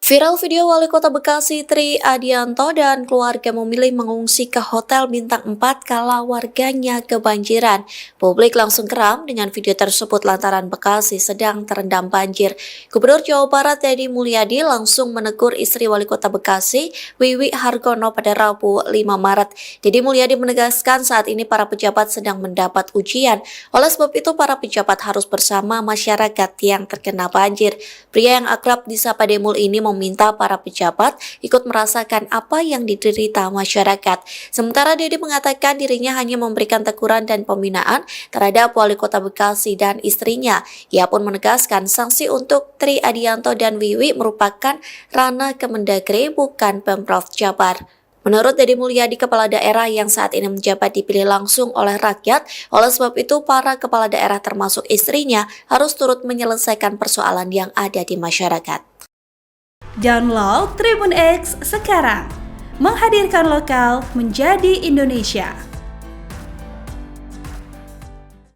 Viral video Wali Kota Bekasi Tri Adianto dan keluarga memilih mengungsi ke Hotel Bintang 4 kala warganya kebanjiran. Publik langsung geram dengan video tersebut lantaran Bekasi sedang terendam banjir. Gubernur Jawa Barat Deddy Mulyadi langsung menegur istri Wali Kota Bekasi, Wiwi Hargono pada Rabu 5 Maret. Deddy Mulyadi menegaskan saat ini para pejabat sedang mendapat ujian. Oleh sebab itu para pejabat harus bersama masyarakat yang terkena banjir. Pria yang akrab disapa Demul ini meminta para pejabat ikut merasakan apa yang diderita masyarakat. Sementara Deddy mengatakan dirinya hanya memberikan teguran dan pembinaan terhadap Wali Kota Bekasi dan istrinya. Ia pun menegaskan sanksi untuk Tri Adianto dan Wiwi merupakan ranah Kemendagri bukan Pemprov Jabar. Menurut Deddy Mulyadi, kepala daerah yang saat ini menjabat dipilih langsung oleh rakyat. Oleh sebab itu, para kepala daerah termasuk istrinya harus turut menyelesaikan persoalan yang ada di masyarakat. Download Tribun X sekarang, menghadirkan lokal menjadi Indonesia.